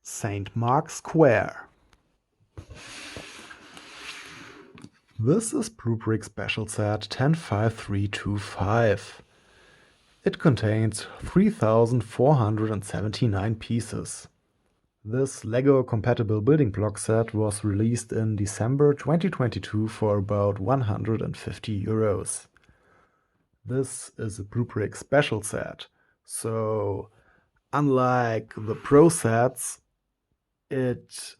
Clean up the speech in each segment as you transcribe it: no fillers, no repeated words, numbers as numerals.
St. Mark's Square. This is BlueBrixx Special Set 105325. It contains 3,479 pieces. This LEGO-compatible building block set was released in December 2022 for about 150 euros. This is a BlueBrixx Special Set, so unlike the Pro sets, it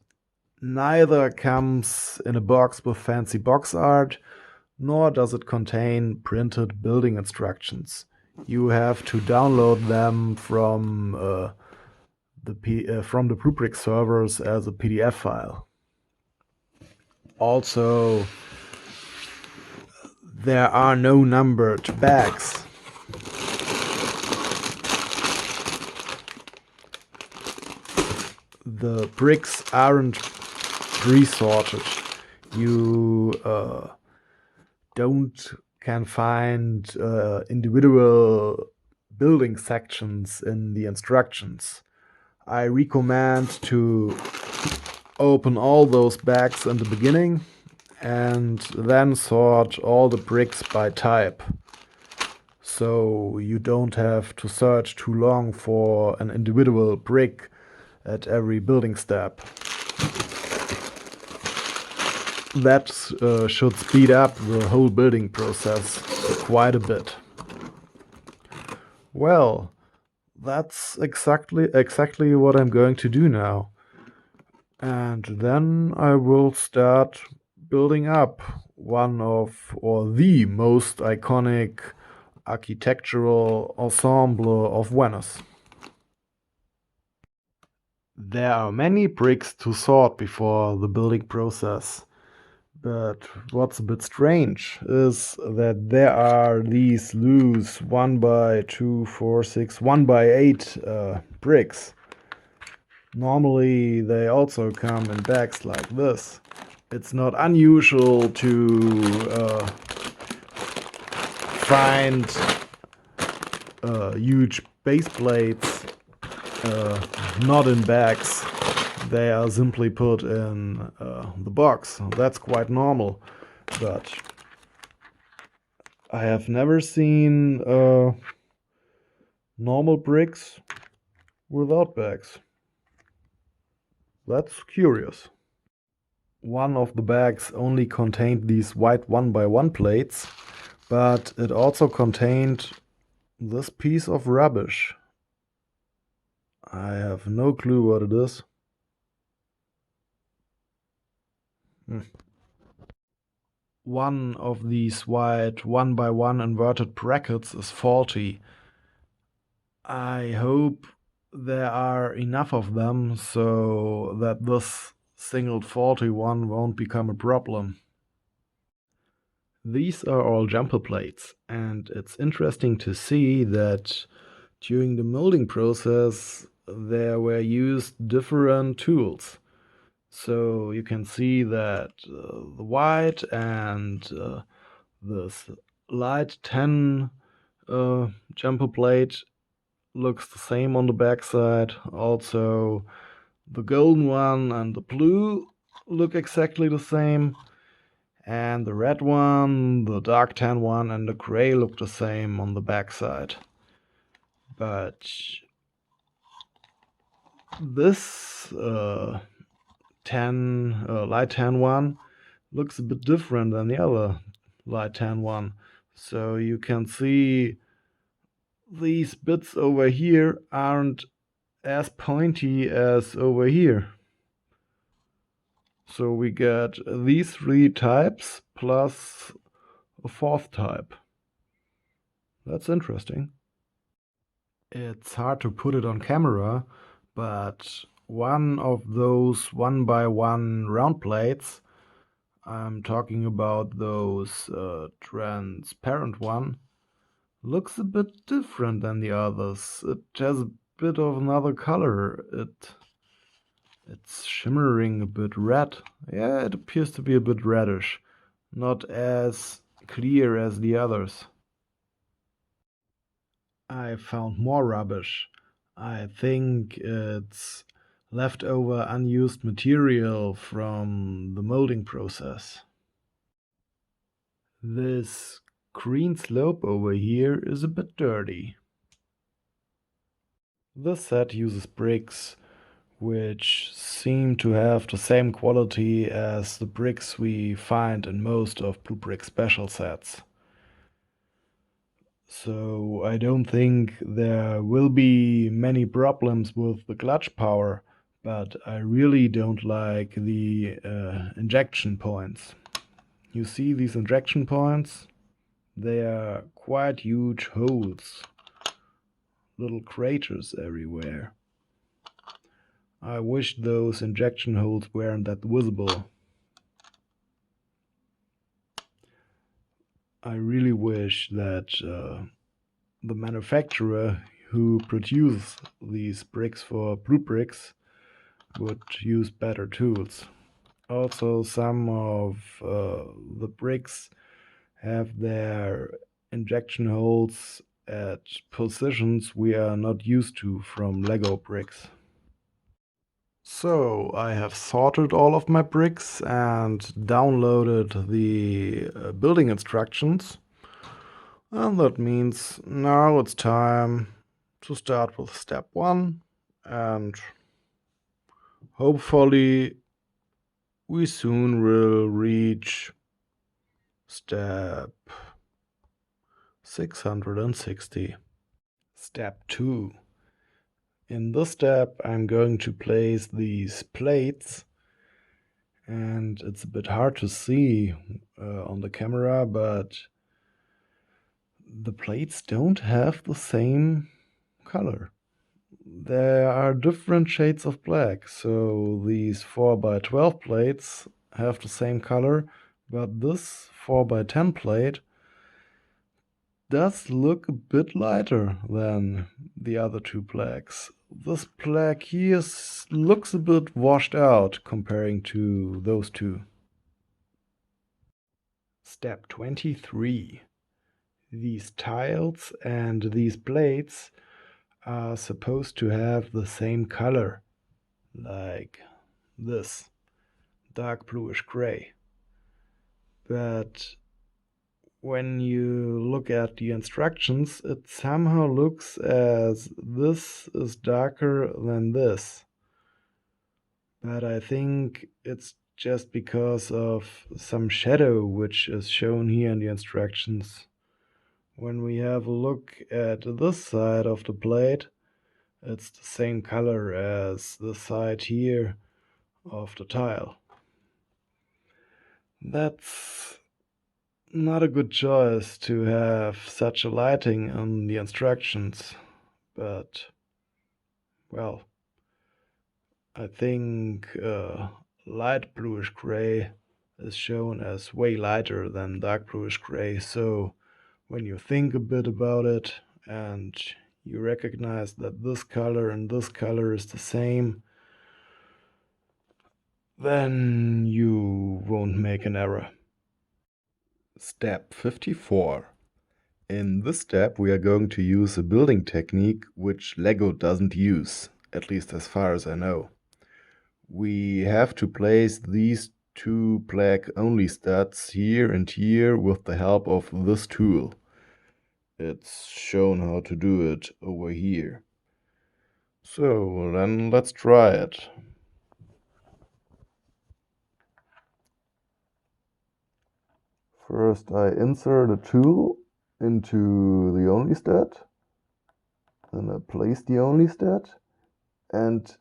neither comes in a box with fancy box art, nor does it contain printed building instructions. You have to download them from the BlueBrixx servers as a PDF file. Also, there are no numbered bags. The bricks aren't pre-sorted. You can find individual building sections in the instructions. I recommend to open all those bags in the beginning and then sort all the bricks by type, so you don't have to search too long for an individual brick at every building step. That should speed up the whole building process quite a bit. Well, that's exactly what I'm going to do now. And then I will start building up one of, or the most iconic architectural ensemble of Venice. There are many bricks to sort before the building process. But what's a bit strange is that there are these loose 1x2, 4, 6, 1x8 bricks. Normally they also come in bags like this. It's not unusual to find huge base plates not in bags. They are simply put in the box. That's quite normal, but I have never seen normal bricks without bags. That's curious. One of the bags only contained these white 1x1 plates, but it also contained this piece of rubbish. I have no clue what it is. One of these white 1x1 inverted brackets is faulty. I hope there are enough of them so that this single faulty one won't become a problem. These are all jumper plates, and it's interesting to see that during the molding process there were used different tools. So you can see that the white and this light 10 jumper plate looks the same on the back side. Also, the golden one and the blue look exactly the same. And the red one, the dark tan one, and the gray look the same on the back side. But this light tan one looks a bit different than the other light tan one. So you can see these bits over here aren't as pointy as over here. So we get these three types plus a fourth type. That's interesting. It's hard to put it on camera, but one of those 1x1 round plates, I'm talking about those transparent one, looks a bit different than the others. It has a bit of another color. It's shimmering a bit red. Yeah, it appears to be a bit reddish, not as clear as the others. I found more rubbish. I think it's leftover unused material from the molding process. This green slope over here is a bit dirty. This set uses bricks which seem to have the same quality as the bricks we find in most of BlueBrixx special sets. So I don't think there will be many problems with the clutch power, but I really don't like the injection points. You see these injection points? They are quite huge holes, little craters everywhere. I wish those injection holes weren't that visible. I really wish that the manufacturer who produces these bricks for BlueBrixx would use better tools. Also, some of the bricks have their injection holes at positions we are not used to from Lego bricks. So I have sorted all of my bricks and downloaded the building instructions. And that means now it's time to start with step 1, and hopefully we soon will reach step 660. Step 2. In this step I'm going to place these plates, and it's a bit hard to see on the camera, but the plates don't have the same color. There are different shades of black, so these 4x12 plates have the same color, but this 4x10 plate does look a bit lighter than the other two blacks. This black here looks a bit washed out comparing to those two. Step 23. These tiles and these plates are supposed to have the same color, like this, dark bluish gray. But when you look at the instructions, it somehow looks as this is darker than this. But I think it's just because of some shadow which is shown here in the instructions. When we have a look at this side of the plate, it's the same color as the side here of the tile. That's not a good choice to have such a lighting on the instructions, but, well, I think light bluish gray is shown as way lighter than dark bluish gray, so when you think a bit about it and you recognize that this color and this color is the same, then you won't make an error. Step 54. In this step we are going to use a building technique which Lego doesn't use, at least as far as I know. We have to place these two black only studs here and here with the help of this tool. It's shown how to do it over here. So then let's try it. First I insert a tool into the only stud, then I place the only stud, and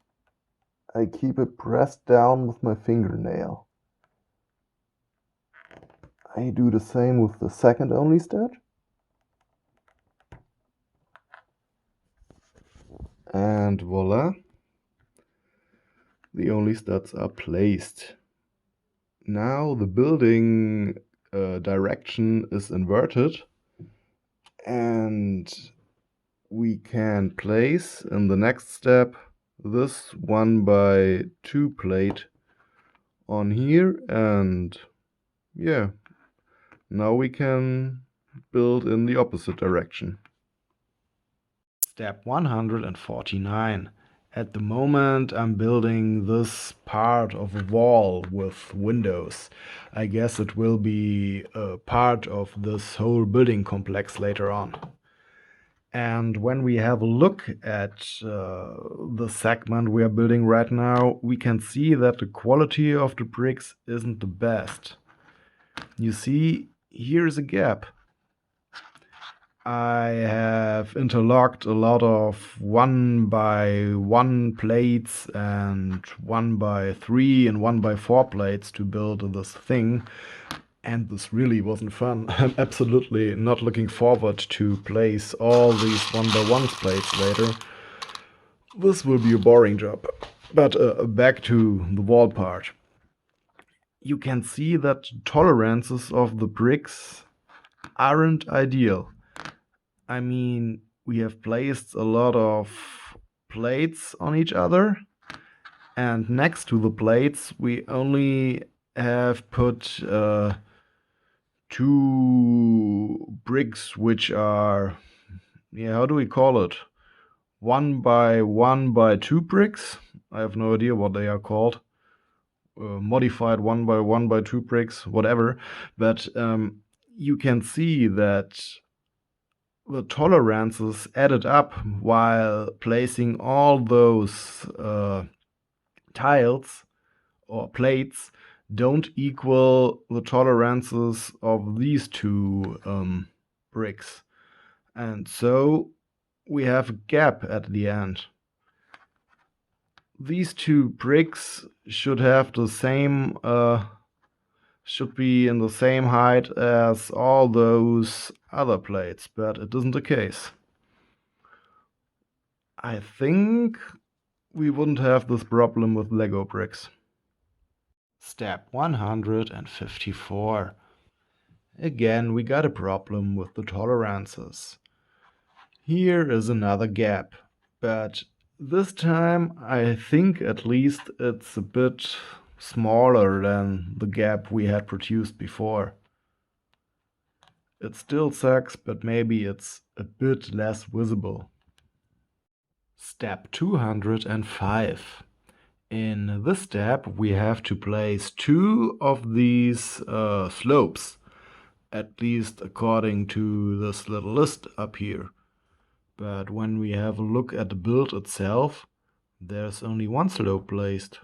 I keep it pressed down with my fingernail. I do the same with the second only stud. And voila, the only studs are placed. Now the building direction is inverted, and we can place in the next step this 1x2 plate on here, and yeah, now we can build in the opposite direction. Step 149. At the moment, I'm building this part of a wall with windows. I guess it will be a part of this whole building complex later on. And when we have a look at the segment we are building right now, we can see that the quality of the bricks isn't the best. You see, here is a gap. I have interlocked a lot of 1x1 plates and 1x3 and 1x4 plates to build this thing. And this really wasn't fun. I'm absolutely not looking forward to place all these 1x1 plates later. This will be a boring job. But back to the wall part. You can see that tolerances of the bricks aren't ideal. I mean, we have placed a lot of plates on each other, and next to the plates we only have put 2 bricks which are, how do we call it? 1x1x2 bricks. I have no idea what they are called. Modified 1x1x2 bricks, whatever. But you can see that the tolerances added up while placing all those tiles or plates don't equal the tolerances of these 2 bricks. And so we have a gap at the end. These 2 bricks should have the same should be in the same height as all those other plates, but it isn't the case. I think we wouldn't have this problem with Lego bricks. Step 154. Again, we got a problem with the tolerances. Here is another gap, but this time I think at least it's a bit smaller than the gap we had produced before. It still sucks, but maybe it's a bit less visible. Step 205. In this step we have to place 2 of these slopes, at least according to this little list up here. But when we have a look at the build itself, there's only 1 slope placed.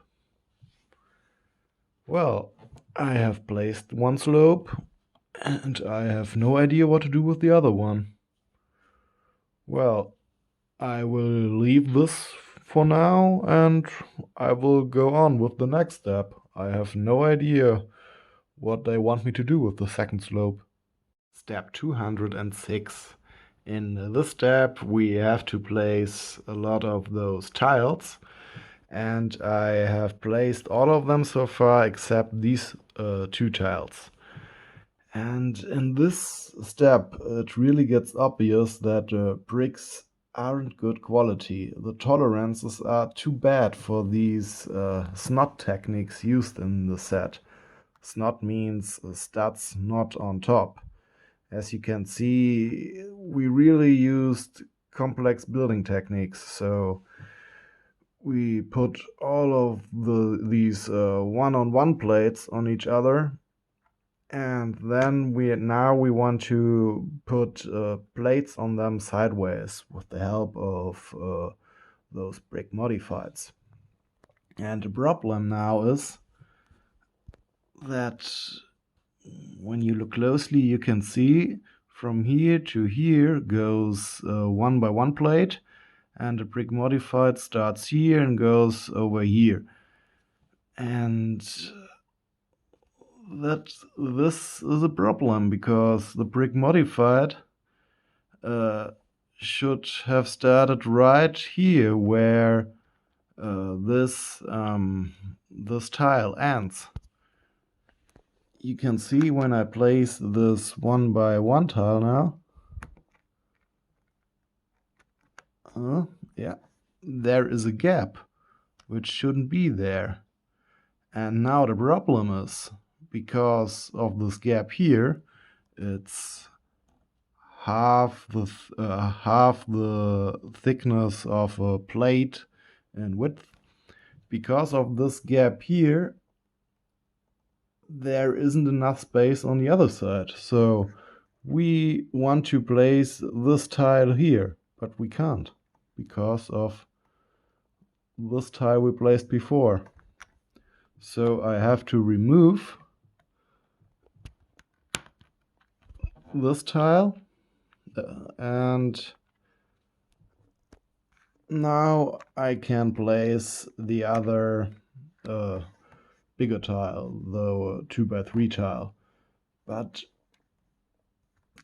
Well, I have placed 1 slope and I have no idea what to do with the other one. Well, I will leave this for now and I will go on with the next step. I have no idea what they want me to do with the second slope. Step 206. In this step we have to place a lot of those tiles, and I have placed all of them so far except these 2 tiles. And in this step it really gets obvious that bricks aren't good quality. The tolerances are too bad for these snot techniques used in the set. Snot means studs not on top. As you can see, we really used complex building techniques, so we put all of these one-on-one plates on each other, and then we want to put plates on them sideways with the help of those brick modifieds. And the problem now is that when you look closely, you can see from here to here goes 1x1 plate, and the brick modified starts here and goes over here. And this is a problem because the brick modified should have started right here where this tile ends. You can see when I place this 1x1 tile now, yeah, there is a gap which shouldn't be there. And now the problem is, because of this gap here, it's half the thickness of a plate and width. Because of this gap here, there isn't enough space on the other side. So we want to place this tile here, but we can't because of this tile we placed before. So I have to remove this tile and now I can place the other bigger tile, the 2x3 tile. But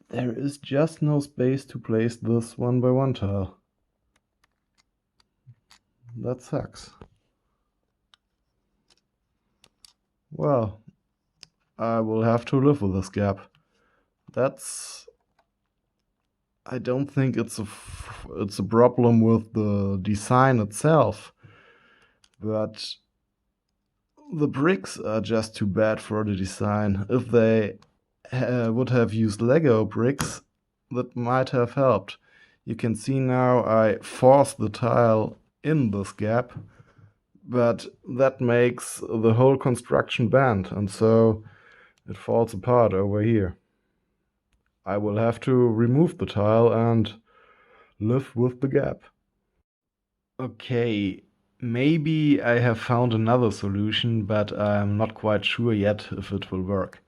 there is just no space to place this 1x1 tile. That sucks. Well, I will have to live with this gap. I don't think it's a problem with the design itself, but the bricks are just too bad for the design. If they would have used Lego bricks, that might have helped. You can see now I forced the tile in this gap, but that makes the whole construction bend, and so it falls apart over here. I will have to remove the tile and live with the gap. Okay, maybe I have found another solution, but I'm not quite sure yet if it will work.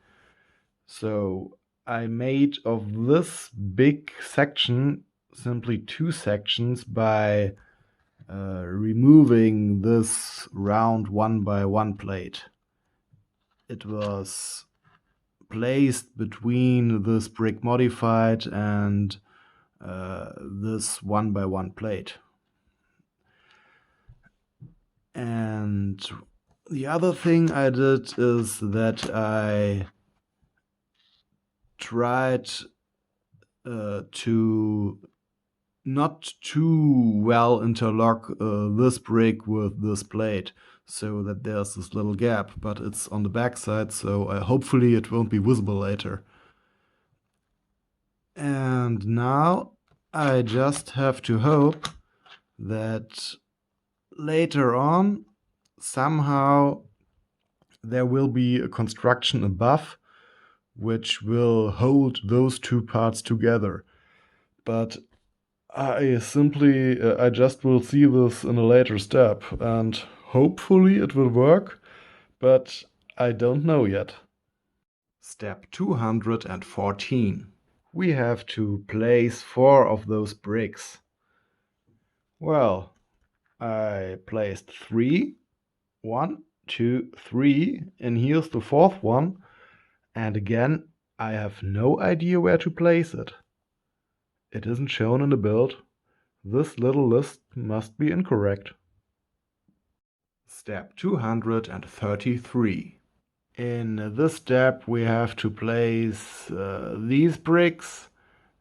So I made of this big section simply two sections by removing this round 1x1 plate. It was placed between this brick modified and this 1x1 plate. And the other thing I did is that I tried to not too well interlock this brick with this plate, so that there's this little gap, but it's on the back side, so hopefully it won't be visible later. And now I just have to hope that later on somehow there will be a construction above which will hold those two parts together. But I just will see this in a later step, and hopefully it will work, but I don't know yet. Step 214. We have to place 4 of those bricks. Well, I placed 3. 1, 2, 3, and here's the 4th one. And again, I have no idea where to place it. It isn't shown in the build. This little list must be incorrect. Step 233. In this step we have to place these bricks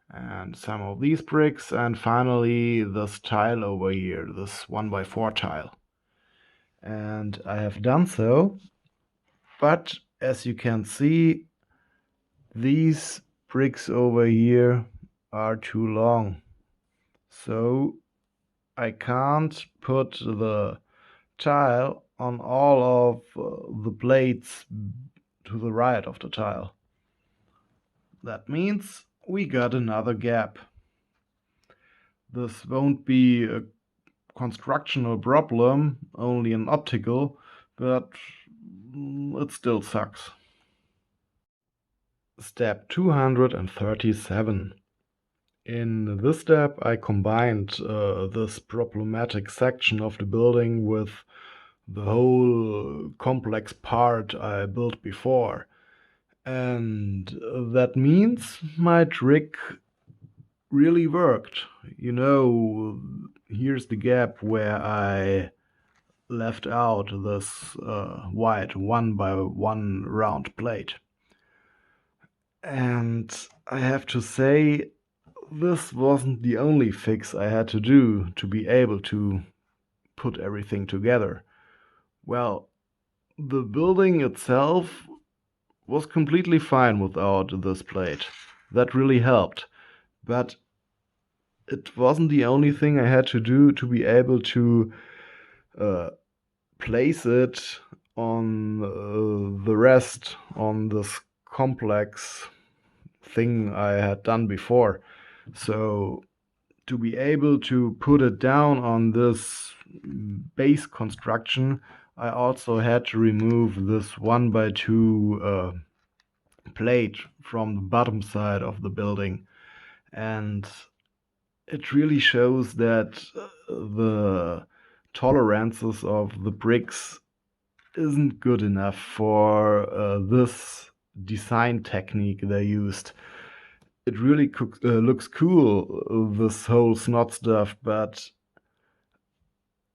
and some of these bricks, and finally this tile over here, this 1x4 tile. And I have done so, but as you can see, these bricks over here are too long. So I can't put the tile on all of the plates to the right of the tile. That means we got another gap. This won't be a constructional problem, only an optical, but it still sucks. Step 237. In this step I combined this problematic section of the building with the whole complex part I built before. And that means my trick really worked. You know, here's the gap where I left out this white 1x1 round plate. And I have to say, this wasn't the only fix I had to do to be able to put everything together. Well, the building itself was completely fine without this plate. That really helped. But it wasn't the only thing I had to do to be able to place it on the rest, on this complex thing I had done before. So to be able to put it down on this base construction, I also had to remove this 1x2 plate from the bottom side of the building. And it really shows that the tolerances of the bricks isn't good enough for this design technique they used. It really looks cool, this whole snot stuff, but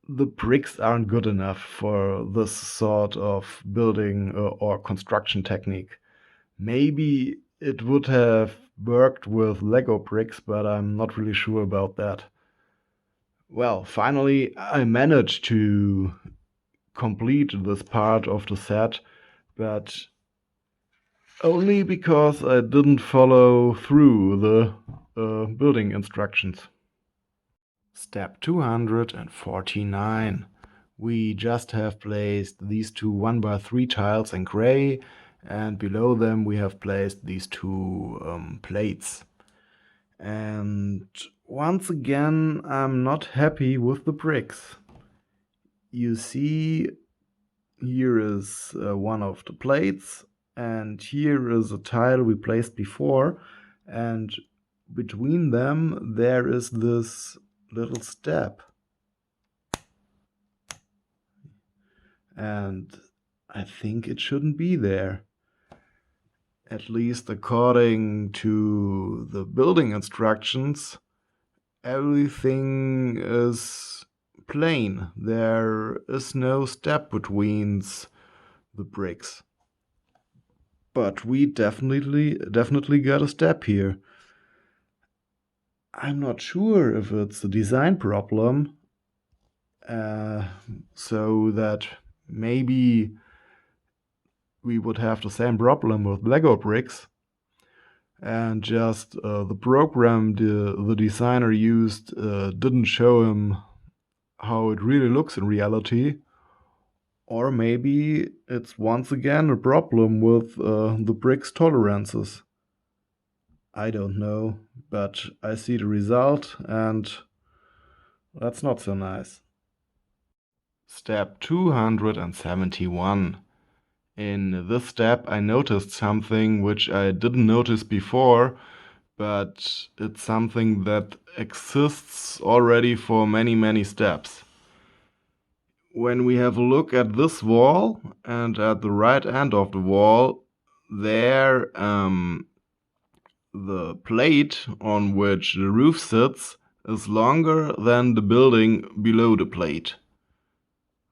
the bricks aren't good enough for this sort of building or construction technique. Maybe it would have worked with Lego bricks, but I'm not really sure about that. Well, finally, I managed to complete this part of the set, but only because I didn't follow through the building instructions. Step 249. We just have placed these two 1x3 tiles in gray, and below them we have placed these two plates. And once again, I'm not happy with the bricks. You see, here is one of the plates, and here is a tile we placed before, and between them there is this little step. And I think it shouldn't be there. At least according to the building instructions, everything is plain. There is no step between the bricks. But we definitely got a step here. I'm not sure if it's a design problem, so that maybe we would have the same problem with Lego bricks, and just the program the designer used didn't show him how it really looks in reality. Or maybe it's once again a problem with the bricks tolerances. I don't know, but I see the result, and that's not so nice. Step 271. In this step I noticed something which I didn't notice before, but it's something that exists already for many steeps. When we have a look at this wall and at the right end of the wall, there the plate on which the roof sits is longer than the building below the plate.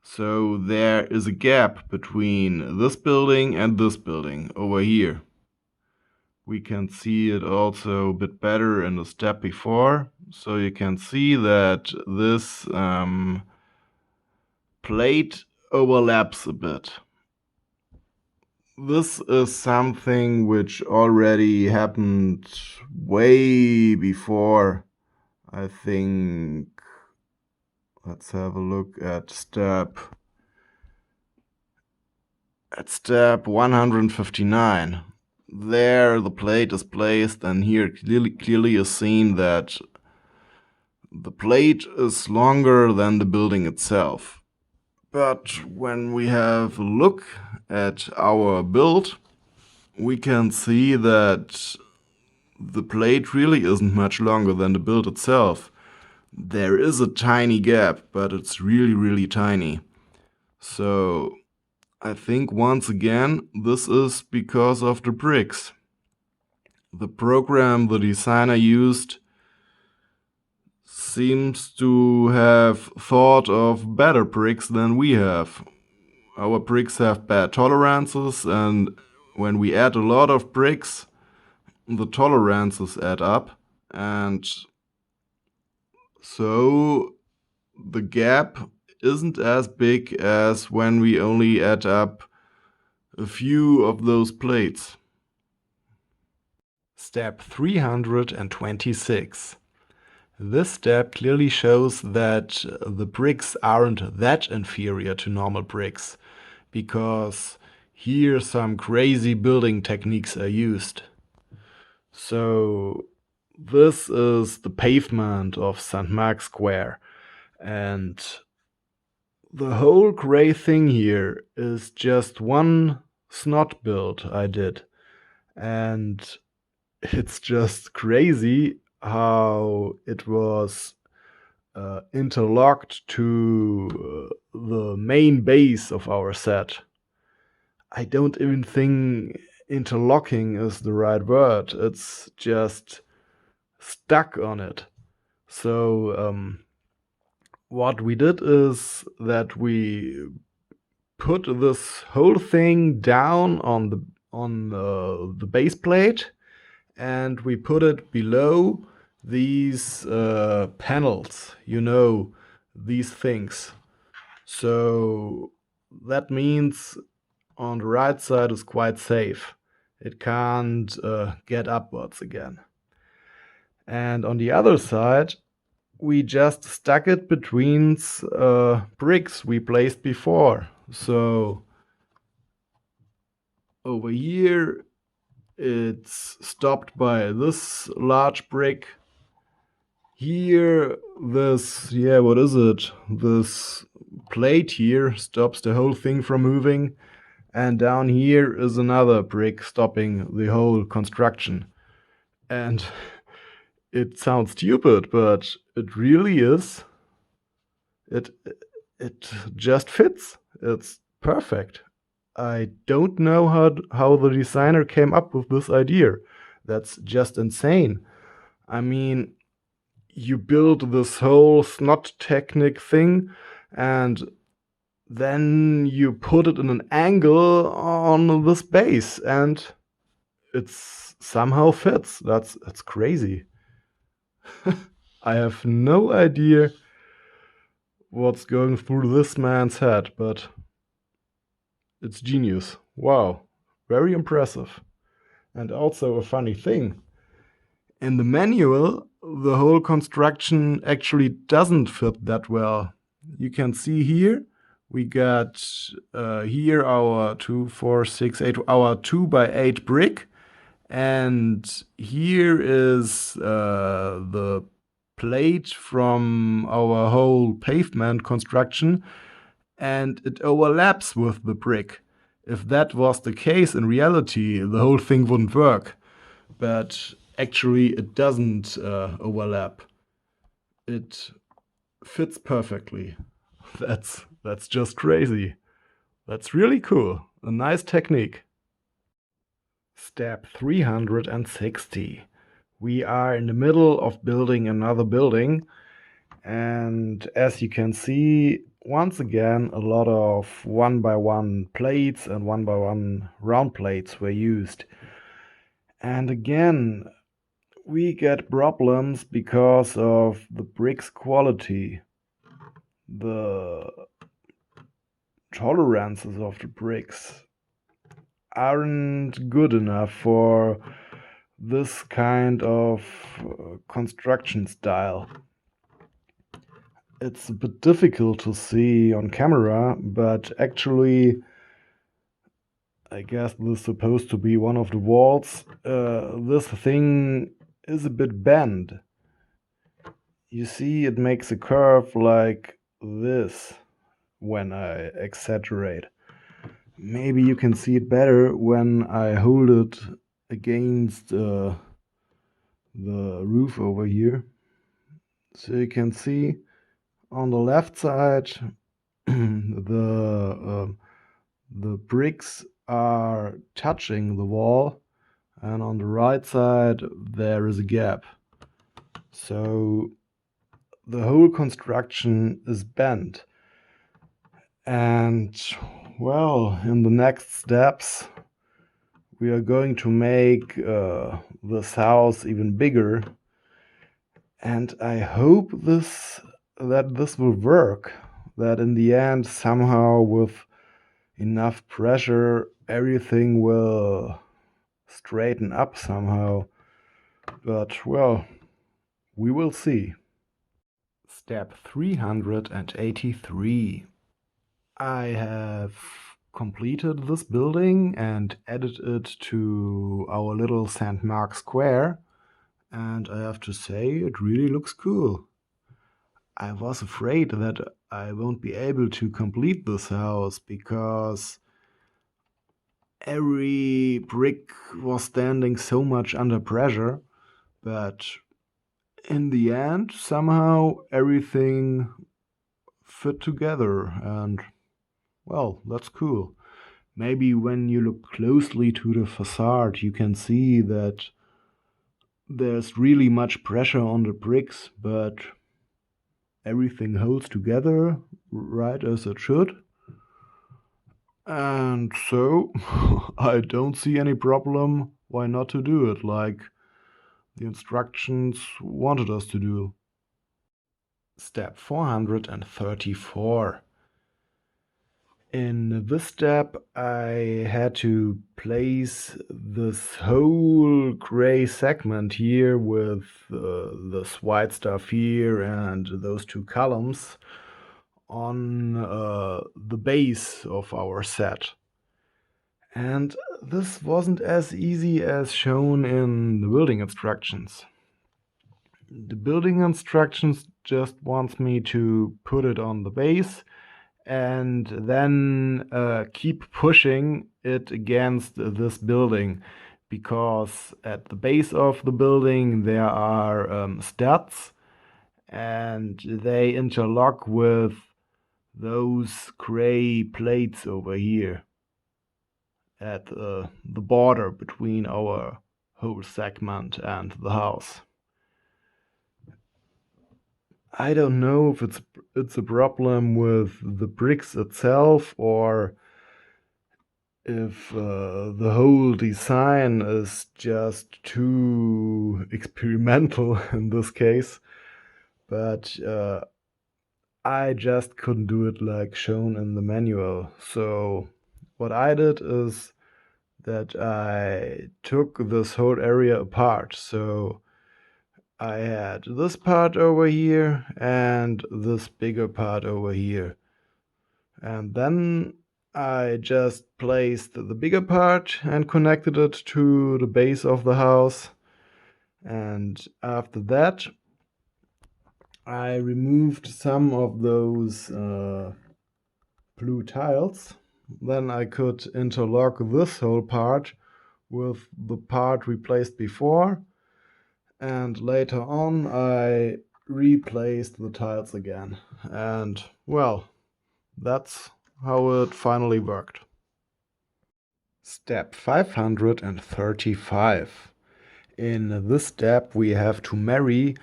So there is a gap between this building and this building over here. We can see it also a bit better in the step before. So you can see that this plate overlaps a bit. This is something which already happened way before. I think, let's have a look at step 159. There the plate is placed, and here clearly is seen that the plate is longer than the building itself. But when we have a look at our build, we can see that the plate really isn't much longer than the build itself. There is a tiny gap, but it's really tiny. So I think once again this is because of the bricks. The program the designer used seems to have thought of better bricks than we have. Our bricks have bad tolerances, and when we add a lot of bricks, the tolerances add up, and so the gap isn't as big as when we only add up a few of those plates. Step 326. This step clearly shows that the bricks aren't that inferior to normal bricks, because here some crazy building techniques are used. So this is the pavement of St. Mark's Square, and the whole gray thing here is just one snot build I did, and it's just crazy how it was interlocked to the main base of our set. I don't even think interlocking is the right word. It's just stuck on it. So what we did is that we put this whole thing down on the base plate, and we put it below these panels, these things. So that means on the right side is quite safe. It can't get upwards again. And on the other side, we just stuck it between bricks we placed before. So over here, it's stopped by this large brick. Here, what is it? This plate here stops the whole thing from moving. And down here is another brick stopping the whole construction. And it sounds stupid, but it really is. It just fits. It's perfect. I don't know how the designer came up with this idea. That's just insane. I mean, you build this whole snot technique thing, and then you put it in an angle on this base, and it's somehow fits. That's crazy. I have no idea what's going through this man's head, but it's genius. Wow, very impressive. And also a funny thing. In the manual, the whole construction actually doesn't fit that well. You can see here, we got here our 2, 4, 6, 8, our 2x8 brick. And here is the plate from our whole pavement construction, and it overlaps with the brick. If that was the case in reality, the whole thing wouldn't work. But actually, it doesn't overlap. It fits perfectly. That's just crazy. That's really cool. A nice technique. Step 360. We are in the middle of building another building, and as you can see, once again, a lot of 1x1 plates and 1x1 round plates were used. And again, we get problems because of the bricks quality. The tolerances of the bricks aren't good enough for this kind of construction style. It's a bit difficult to see on camera, but actually, I guess this is supposed to be one of the walls. This thing is a bit bent. You see, it makes a curve like this when I exaggerate. Maybe you can see it better when I hold it against the roof over here. So you can see on the left side the bricks are touching the wall, and on the right side there is a gap. So the whole construction is bent. And well, in the next steps, we are going to make this house even bigger. And I hope that this will work. That in the end, somehow with enough pressure, everything will straighten up somehow. But well, we will see. Step 383. I have completed this building and added it to our little St. Mark Square, and I have to say it really looks cool. I was afraid that I won't be able to complete this house because every brick was standing so much under pressure, but in the end, somehow everything fit together, and well, that's cool. Maybe when you look closely to the facade, you can see that there's really much pressure on the bricks, but everything holds together right as it should. And so, I don't see any problem why not to do it like the instructions wanted us to do. Step 434. In this step, I had to place this whole gray segment here with this white stuff here and those two columns on the base of our set. And this wasn't as easy as shown in the building instructions. The building instructions just wants me to put it on the base and then keep pushing it against this building, because at the base of the building there are studs and they interlock with those gray plates over here at the border between our whole segment and the house. I don't know if it's a problem with the bricks itself or if the whole design is just too experimental in this case, but I just couldn't do it like shown in the manual. So what I did is that I took this whole area apart. So I had this part over here and this bigger part over here. And then I just placed the bigger part and connected it to the base of the house. And after that, I removed some of those blue tiles. Then I could interlock this whole part with the part we placed before. And later on, I replaced the tiles again. And, well, that's how it finally worked. Step 535. In this step, we have to marry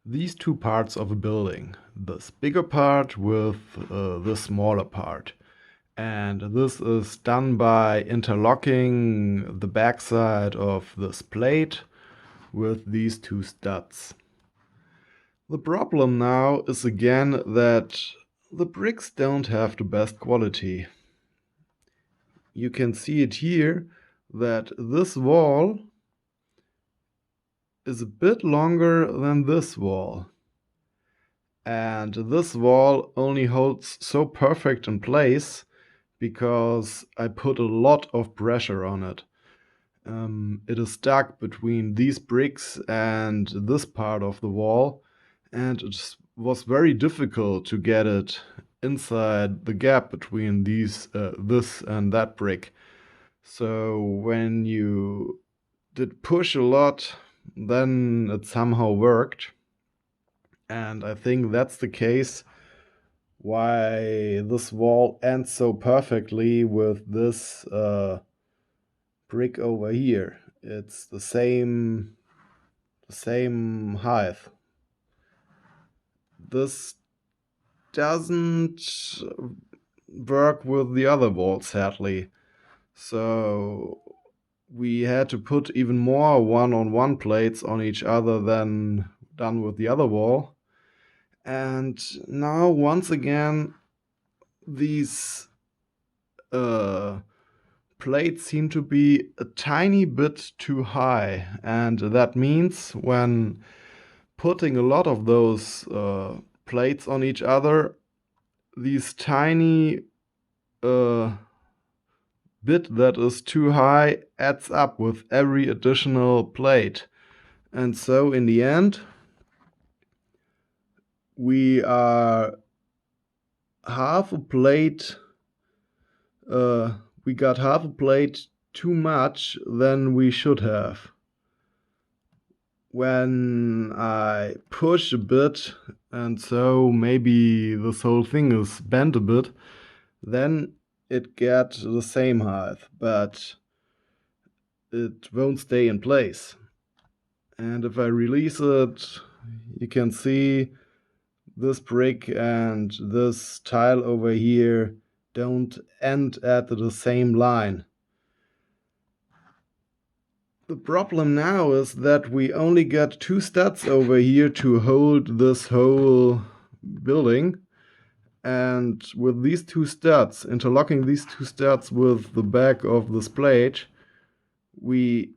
these two parts of a building. This bigger part with the smaller part. And this is done by interlocking the backside of this plate with these two studs. The problem now is again that the bricks don't have the best quality. You can see it here that this wall is a bit longer than this wall. And this wall only holds so perfect in place because I put a lot of pressure on it. It is stuck between these bricks and this part of the wall, and it was very difficult to get it inside the gap between this and that brick. So when you did push a lot, then it somehow worked. And I think that's the case why this wall ends so perfectly with this brick over here. It's the same height. This doesn't work with the other wall, sadly. So we had to put even more one-on-one plates on each other than done with the other wall. And now once again these plates seem to be a tiny bit too high, and that means when putting a lot of those plates on each other, these tiny bit that is too high adds up with every additional plate. And so in the end, we are half a plate, we got half a plate too much than we should have. When I push a bit, and so maybe this whole thing is bent a bit, then it gets the same height, but it won't stay in place. And if I release it, you can see this brick and this tile over here don't end at the same line. The problem now is that we only got 2 studs over here to hold this whole building. And with these 2 studs, interlocking these 2 studs with the back of this plate, we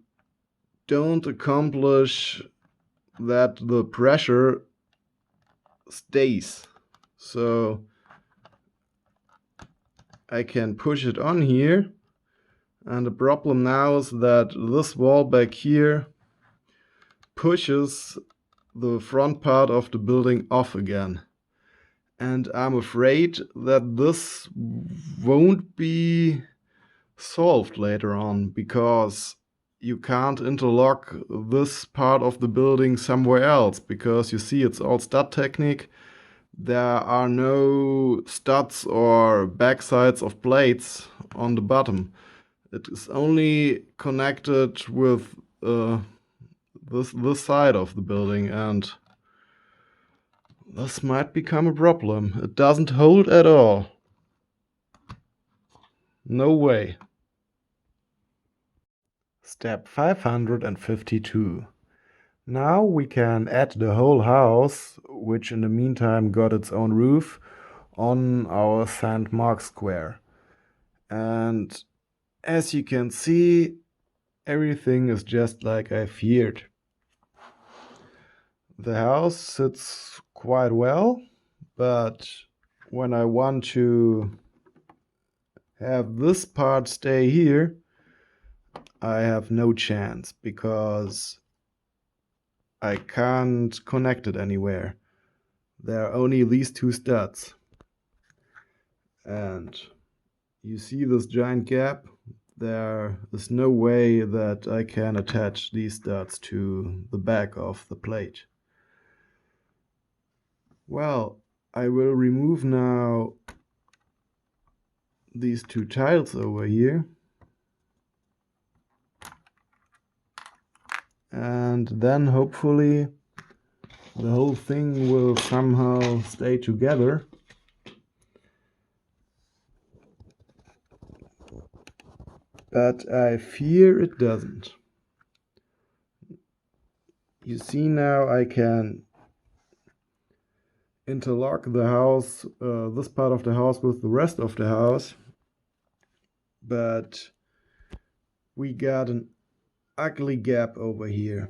don't accomplish that the pressure stays. So I can push it on here, and the problem now is that this wall back here pushes the front part of the building off again. And I'm afraid that this won't be solved later on, because you can't interlock this part of the building somewhere else, because you see it's all stud technique. There are no studs or backsides of plates on the bottom. It is only connected with this side of the building, and this might become a problem. It doesn't hold at all. No way. Step 552. Now we can add the whole house, which in the meantime got its own roof, on our St. Mark's Square. And as you can see, everything is just like I feared. The house sits quite well, but when I want to have this part stay here, I have no chance, because I can't connect it anywhere. There are only these 2 studs. And you see this giant gap? There is no way that I can attach these studs to the back of the plate. Well, I will remove now these 2 tiles over here. And then hopefully the whole thing will somehow stay together. But I fear it doesn't. You see now I can interlock the house, this part of the house with the rest of the house. But we got an ugly gap over here.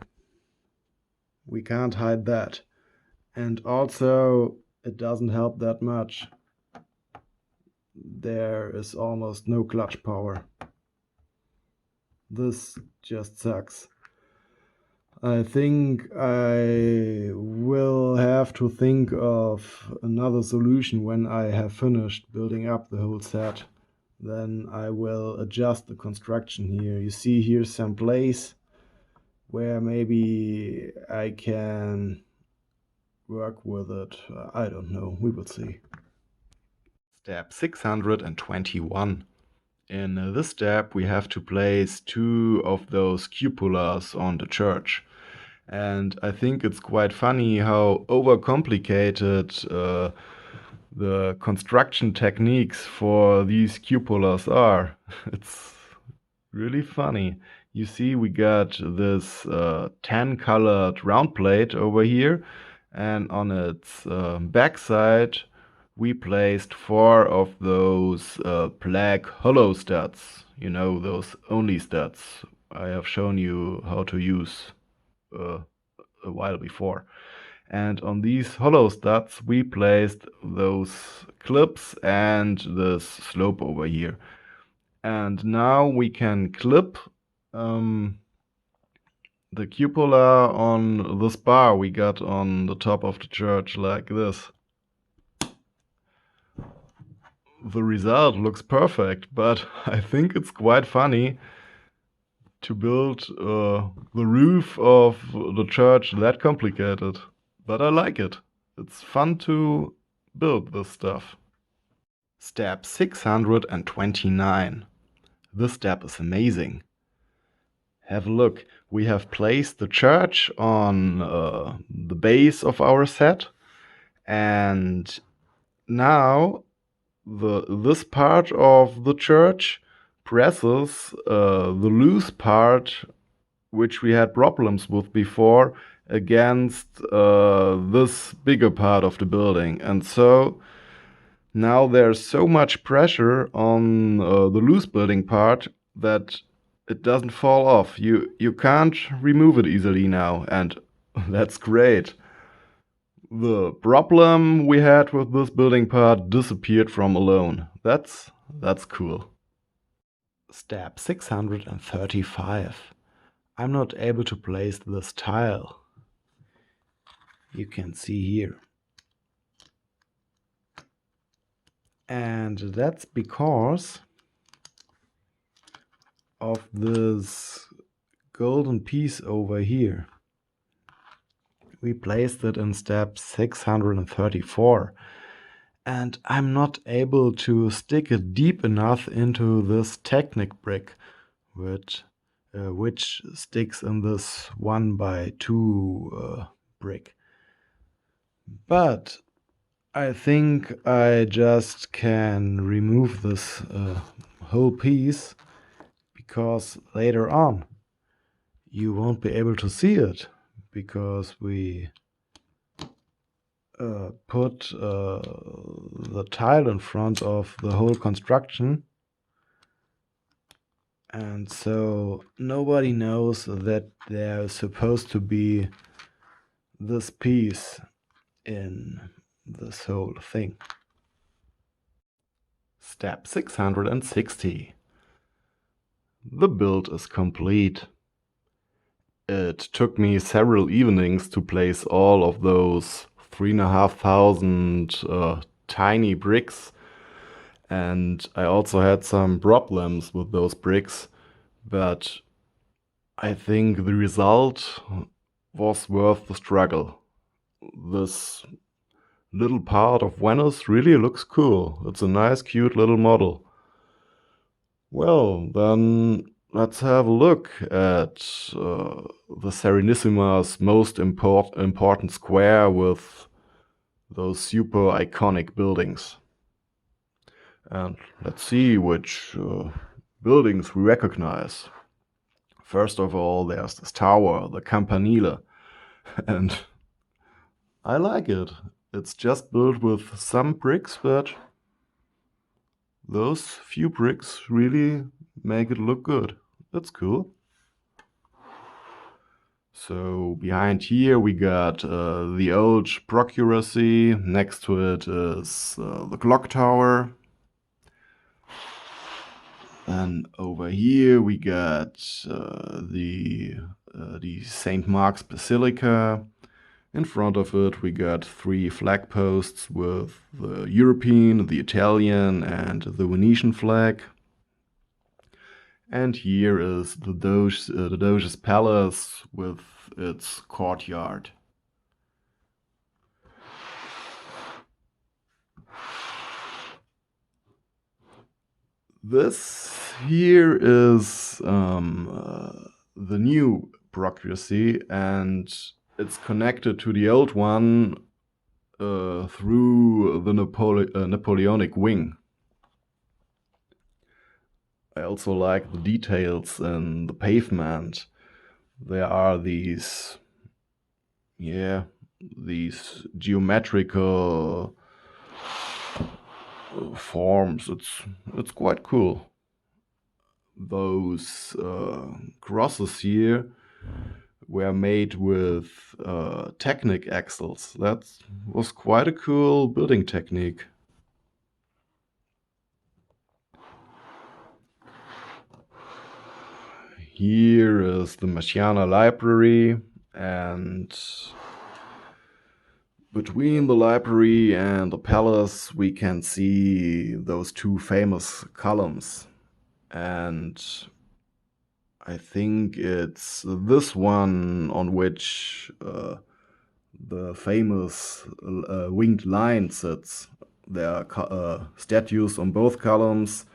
We can't hide that. And also, it doesn't help that much. There is almost no clutch power. This just sucks. I think I will have to think of another solution when I have finished building up the whole set. Then I will adjust the construction here. You see here some place where maybe I can work with it. I don't know, we will see. Step 621. In this step we have to place 2 of those cupolas on the church. And I think it's quite funny how overcomplicated the construction techniques for these cupolas are. It's really funny. You see we got this tan colored round plate over here, and on its backside we placed 4 of those black hollow studs. You know, those only studs I have shown you how to use a while before. And on these hollow studs we placed those clips and this slope over here. And now we can clip the cupola on this bar we got on the top of the church like this. The result looks perfect, but I think it's quite funny to build the roof of the church that complicated. But I like it. It's fun to build this stuff. Step 629. This step is amazing. Have a look. We have placed the church on the base of our set, and now this part of the church presses the loose part which we had problems with before against this bigger part of the building. And so now there's so much pressure on the loose building part that it doesn't fall off. You can't remove it easily now, and that's great. The problem we had with this building part disappeared from alone. That's cool. Step 635. I'm not able to place this tile. You can see here. And that's because of this golden piece over here. We placed it in step 634. And I'm not able to stick it deep enough into this Technic brick, which sticks in this 1x2 brick. But I think I just can remove this whole piece, because later on you won't be able to see it, because we put the tile in front of the whole construction, and so nobody knows that there's supposed to be this piece in this whole thing. Step 660. The build is complete. It took me several evenings to place all of those 3,500 tiny bricks, and I also had some problems with those bricks, but I think the result was worth the struggle. This little part of Venice really looks cool. It's a nice, cute little model. Well, then let's have a look at the Serenissimo's most important square with those super iconic buildings. And let's see which buildings we recognize. First of all, there's this tower, the Campanile, and I like it. It's just built with some bricks, but those few bricks really make it look good. That's cool. So behind here we got the old procuracy. Next to it is the clock tower. And over here we got the St. Mark's Basilica. In front of it we got 3 flag posts with the European, the Italian, and the Venetian flag. And here is the Doge's palace with its courtyard. This here is the new procuracy, and it's connected to the old one through the Napoleonic wing. I also like the details in the pavement. There are these geometrical forms. It's quite cool. Those crosses here were made with Technic axles. That was quite a cool building technique. Here is the Marciana library, and between the library and the palace we can see those two famous columns. And I think it's this one on which the famous winged lion sits. There are statues on both columns,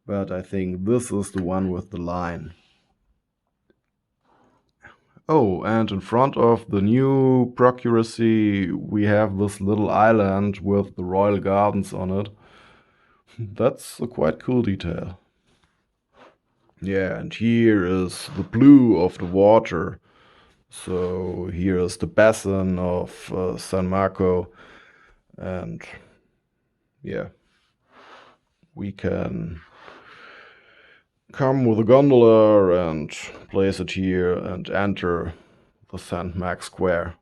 but I think this is the one with the line. Oh, and in front of the new procuracy we have this little island with the royal gardens on it. That's a quite cool detail. Yeah, and here is the blue of the water. So here is the basin of San Marco, and yeah, we can come with a gondola and place it here and enter the St. Mark Square.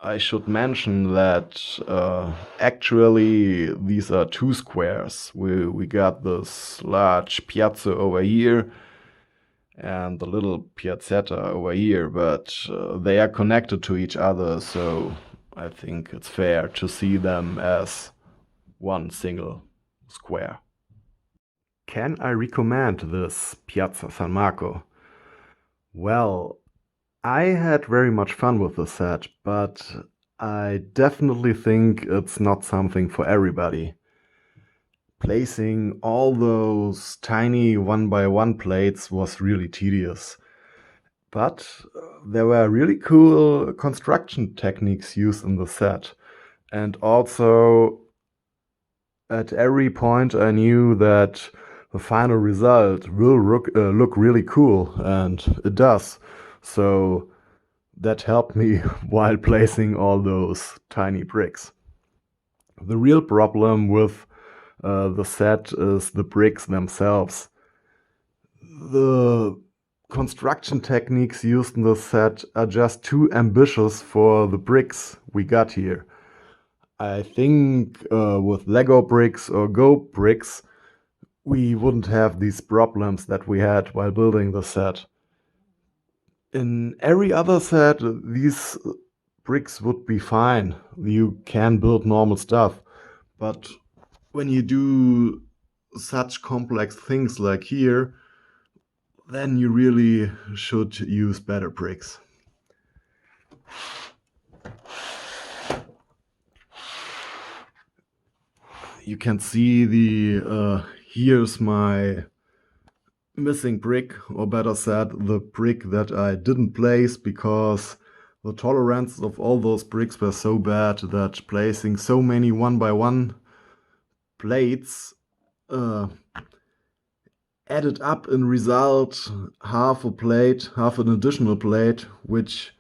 I should mention that actually these are two squares. We got this large piazza over here and the little piazzetta over here, but they are connected to each other, so I think it's fair to see them as one single square. Can I recommend this Piazza San Marco? Well, I had very much fun with the set, but I definitely think it's not something for everybody. Placing all those tiny 1x1 plates was really tedious. But there were really cool construction techniques used in the set. And also, at every point I knew that the final result will look really cool, and it does. So that helped me while placing all those tiny bricks. The real problem with the set is the bricks themselves. The construction techniques used in the set are just too ambitious for the bricks we got here. I think with Lego bricks or Go bricks, we wouldn't have these problems that we had while building the set. In every other set, these bricks would be fine. You can build normal stuff. But when you do such complex things like here, then you really should use better bricks. You can see here's my missing brick, or better said, the brick that I didn't place because the tolerance of all those bricks were so bad that placing so many 1x1 plates added up in result half an additional plate, which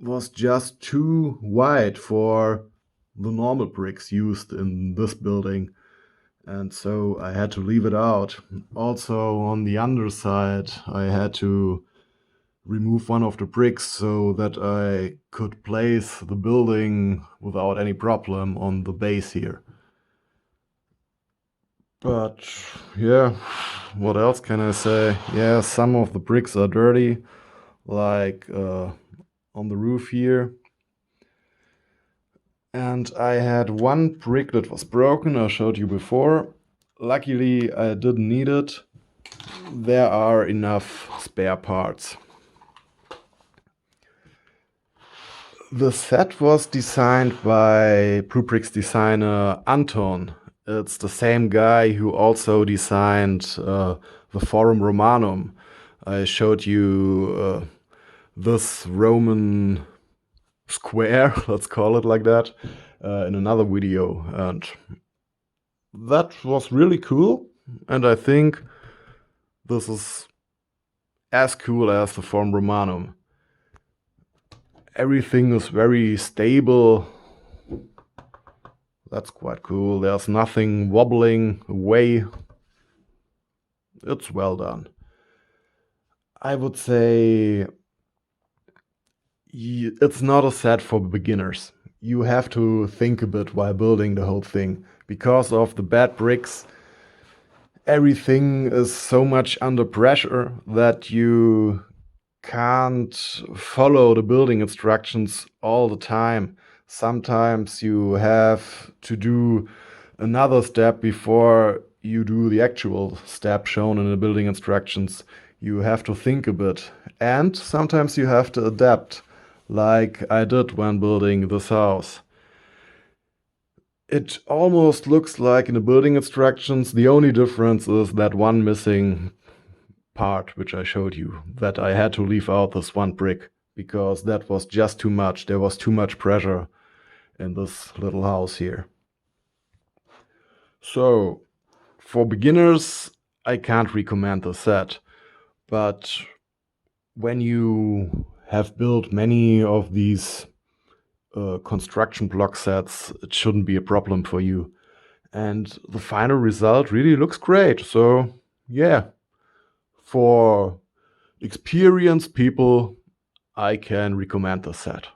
was just too wide for the normal bricks used in this building. And so I had to leave it out. Also, on the underside, I had to remove one of the bricks so that I could place the building without any problem on the base here. But yeah, what else can I say? Yeah, some of the bricks are dirty, like on the roof here. And I had one brick that was broken, I showed you before. Luckily, I didn't need it. There are enough spare parts. The set was designed by BlueBrixx designer Anton. It's the same guy who also designed the Forum Romanum. I showed you this Roman square, let's call it like that, in another video, and that was really cool, and I think this is as cool as the Forum Romanum. Everything is very stable. That's quite cool. There's nothing wobbling away. It's well done. I would say it's not a set for beginners. You have to think a bit while building the whole thing. Because of the bad bricks, everything is so much under pressure that you can't follow the building instructions all the time. Sometimes you have to do another step before you do the actual step shown in the building instructions. You have to think a bit. And sometimes you have to adapt, like I did when building this house. It almost looks like in the building instructions. The only difference is that one missing part, which I showed you, that I had to leave out this one brick because that was just too much. There was too much pressure in this little house here. So, for beginners, I can't recommend the set. But when you have built many of these construction block sets, it shouldn't be a problem for you. And the final result really looks great. So, yeah, for experienced people, I can recommend the set.